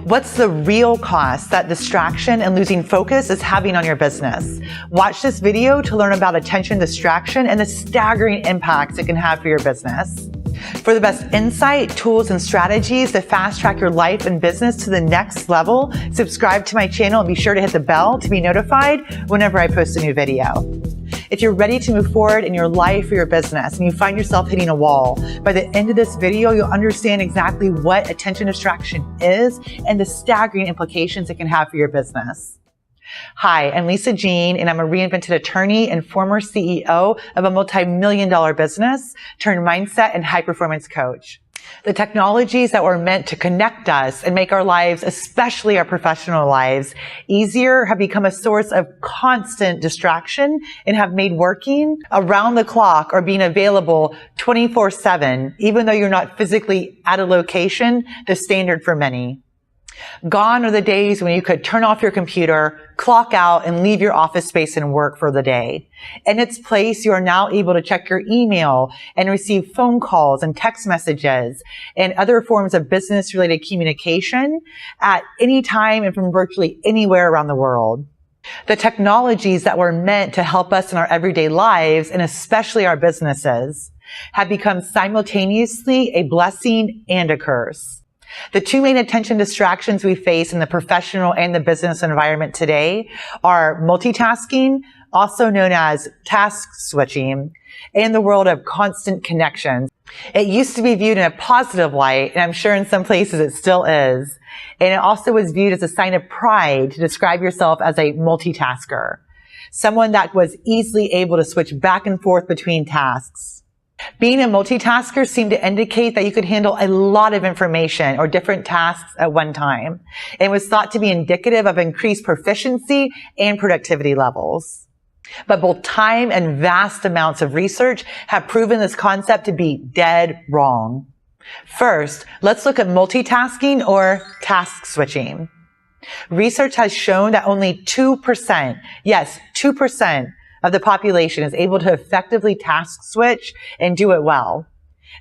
What's the real cost that distraction and losing focus is having on your business? Watch this video to learn about attention distraction and the staggering impacts it can have for your business. For the best insight, tools, and strategies to fast track your life and business to the next level, subscribe to my channel and be sure to hit the bell to be notified whenever I post a new video. If you're ready to move forward in your life or your business and you find yourself hitting a wall, by the end of this video, you'll understand exactly what attention distraction is and the staggering implications it can have for your business. Hi, I'm Lisa Jean, and I'm a reinvented attorney and former CEO of a multi-million-dollar business turned mindset and high-performance coach. The technologies that were meant to connect us and make our lives, especially our professional lives, easier have become a source of constant distraction and have made working around the clock or being available 24/7, even though you're not physically at a location, the standard for many. Gone are the days when you could turn off your computer, clock out, and leave your office space and work for the day. In its place, you are now able to check your email and receive phone calls and text messages and other forms of business-related communication at any time and from virtually anywhere around the world. The technologies that were meant to help us in our everyday lives, and especially our businesses, have become simultaneously a blessing and a curse. The two main attention distractions we face in the professional and the business environment today are multitasking, also known as task switching, and the world of constant connections. It used to be viewed in a positive light, and I'm sure in some places it still is. And it also was viewed as a sign of pride to describe yourself as a multitasker, someone that was easily able to switch back and forth between tasks. Being a multitasker seemed to indicate that you could handle a lot of information or different tasks at one time, and was thought to be indicative of increased proficiency and productivity levels. But both time and vast amounts of research have proven this concept to be dead wrong. First, let's look at multitasking or task switching. Research has shown that only 2%, yes, 2%, of the population is able to effectively task switch and do it well.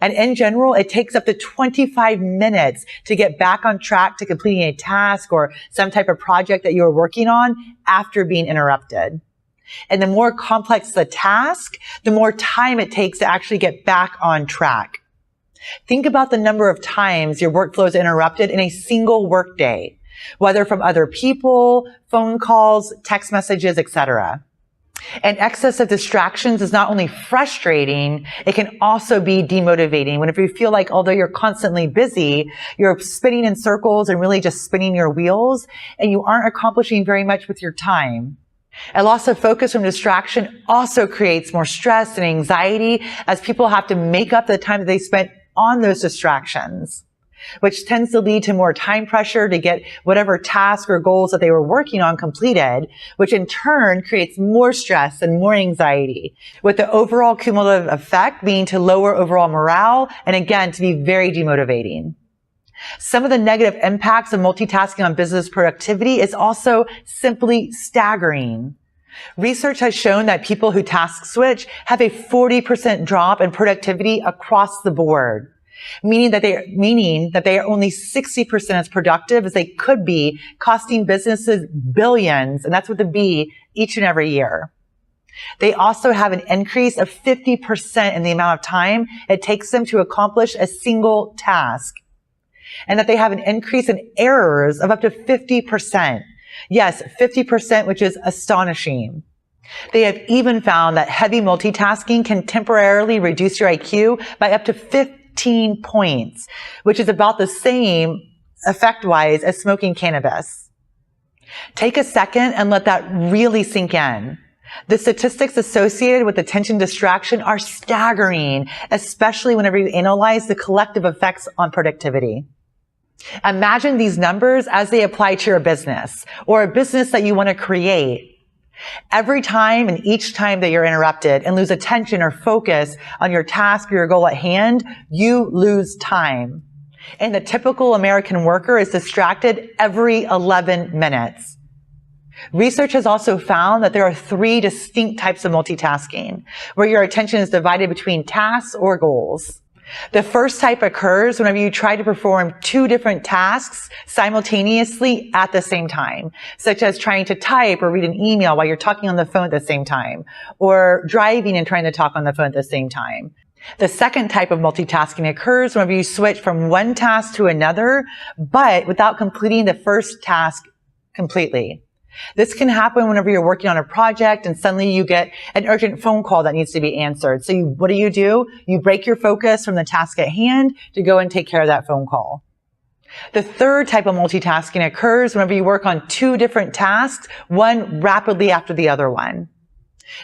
And in general, it takes up to 25 minutes to get back on track to completing a task or some type of project that you are working on after being interrupted. And the more complex the task, the more time it takes to actually get back on track. Think about the number of times your workflow is interrupted in a single workday, whether from other people, phone calls, text messages, etc. And excess of distractions is not only frustrating, it can also be demotivating whenever you feel like although you're constantly busy, you're spinning in circles and really just spinning your wheels, and you aren't accomplishing very much with your time. A loss of focus from distraction also creates more stress and anxiety as people have to make up the time that they spent on those distractions, which tends to lead to more time pressure to get whatever task or goals that they were working on completed, which in turn creates more stress and more anxiety, with the overall cumulative effect being to lower overall morale and again, to be very demotivating. Some of the negative impacts of multitasking on business productivity is also simply staggering. Research has shown that people who task switch have a 40% drop in productivity across the board. Meaning that they are only 60% as productive as they could be, costing businesses billions, and that's with a B, each and every year. They also have an increase of 50% in the amount of time it takes them to accomplish a single task. And that they have an increase in errors of up to 50%. Yes, 50%, which is astonishing. They have even found that heavy multitasking can temporarily reduce your IQ by up to 15 points, which is about the same effect-wise as smoking cannabis. Take a second and let that really sink in. The statistics associated with attention distraction are staggering, especially whenever you analyze the collective effects on productivity. Imagine these numbers as they apply to your business or a business that you want to create. Every time and each time that you're interrupted and lose attention or focus on your task or your goal at hand, you lose time. And the typical American worker is distracted every 11 minutes. Research has also found that there are 3 distinct types of multitasking, where your attention is divided between tasks or goals. The first type occurs whenever you try to perform two different tasks simultaneously at the same time, such as trying to type or read an email while you're talking on the phone at the same time, or driving and trying to talk on the phone at the same time. The second type of multitasking occurs whenever you switch from one task to another, but without completing the first task completely. This can happen whenever you're working on a project and suddenly you get an urgent phone call that needs to be answered. So what do? You break your focus from the task at hand to go and take care of that phone call. The third type of multitasking occurs whenever you work on two different tasks, one rapidly after the other one.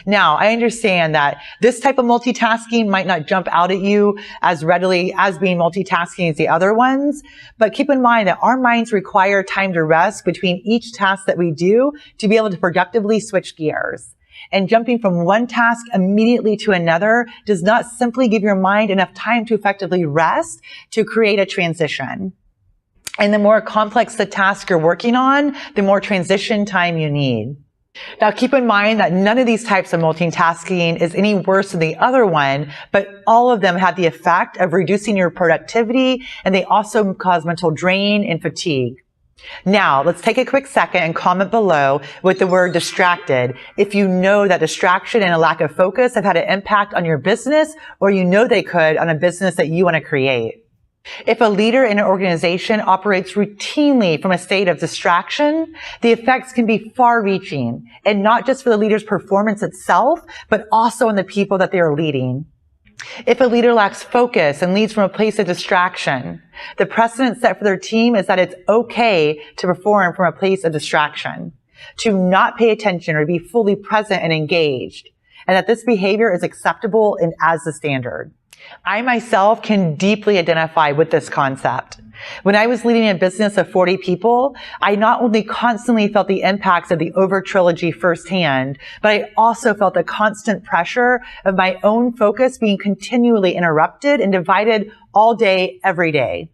Now, I understand that this type of multitasking might not jump out at you as readily as being multitasking as the other ones, but keep in mind that our minds require time to rest between each task that we do to be able to productively switch gears. And jumping from one task immediately to another does not simply give your mind enough time to effectively rest to create a transition. And the more complex the task you're working on, the more transition time you need. Now, keep in mind that none of these types of multitasking is any worse than the other one, but all of them have the effect of reducing your productivity, and they also cause mental drain and fatigue. Now, let's take a quick second and comment below with the word distracted if you know that distraction and a lack of focus have had an impact on your business, or you know they could on a business that you want to create. If a leader in an organization operates routinely from a state of distraction, the effects can be far-reaching, and not just for the leader's performance itself, but also on the people that they are leading. If a leader lacks focus and leads from a place of distraction, the precedent set for their team is that it's okay to perform from a place of distraction, to not pay attention or be fully present and engaged, and that this behavior is acceptable and as the standard. I myself can deeply identify with this concept. When I was leading a business of 40 people, I not only constantly felt the impacts of the Over trilogy firsthand, but I also felt the constant pressure of my own focus being continually interrupted and divided all day, every day.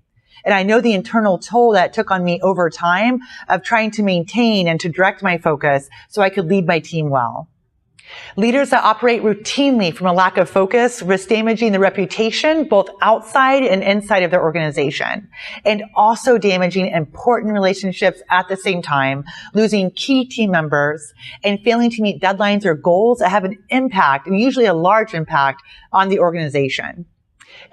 And I know the internal toll that it took on me over time of trying to maintain and to direct my focus so I could lead my team well. Leaders that operate routinely from a lack of focus risk damaging the reputation both outside and inside of their organization, and also damaging important relationships at the same time, losing key team members, and failing to meet deadlines or goals that have an impact, and usually a large impact, on the organization.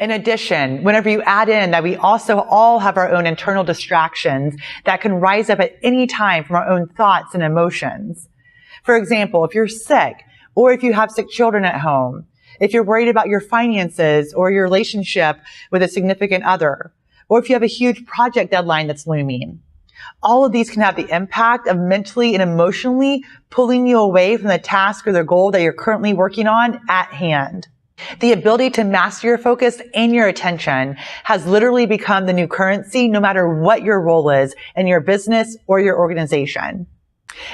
In addition, whenever you add in that we also all have our own internal distractions that can rise up at any time from our own thoughts and emotions. For example, if you're sick, or if you have sick children at home, if you're worried about your finances or your relationship with a significant other, or if you have a huge project deadline that's looming, all of these can have the impact of mentally and emotionally pulling you away from the task or the goal that you're currently working on at hand. The ability to master your focus and your attention has literally become the new currency no matter what your role is in your business or your organization.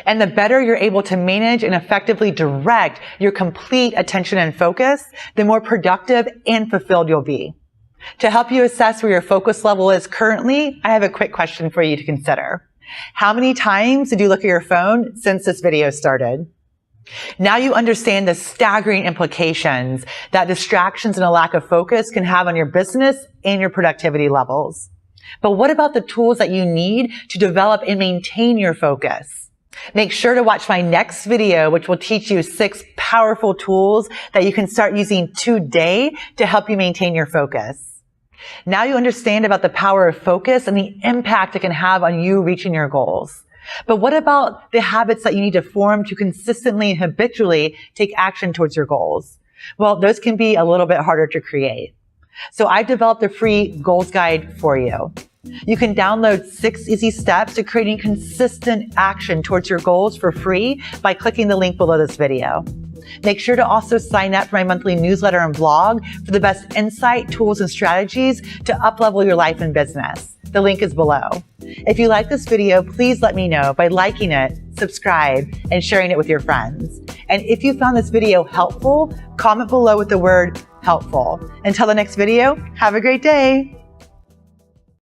And the better you're able to manage and effectively direct your complete attention and focus, the more productive and fulfilled you'll be. To help you assess where your focus level is currently, I have a quick question for you to consider. How many times did you look at your phone since this video started? Now you understand the staggering implications that distractions and a lack of focus can have on your business and your productivity levels. But what about the tools that you need to develop and maintain your focus? Make sure to watch my next video, which will teach you 6 powerful tools that you can start using today to help you maintain your focus. Now you understand about the power of focus and the impact it can have on you reaching your goals. But what about the habits that you need to form to consistently and habitually take action towards your goals? Well, those can be a little bit harder to create. So I've developed a free goals guide for you. You can download 6 easy steps to creating consistent action towards your goals for free by clicking the link below this video. Make sure to also sign up for my monthly newsletter and blog for the best insight, tools, and strategies to up-level your life and business. The link is below. If you like this video, please let me know by liking it, subscribe, and sharing it with your friends. And if you found this video helpful, comment below with the word helpful. Until the next video, have a great day.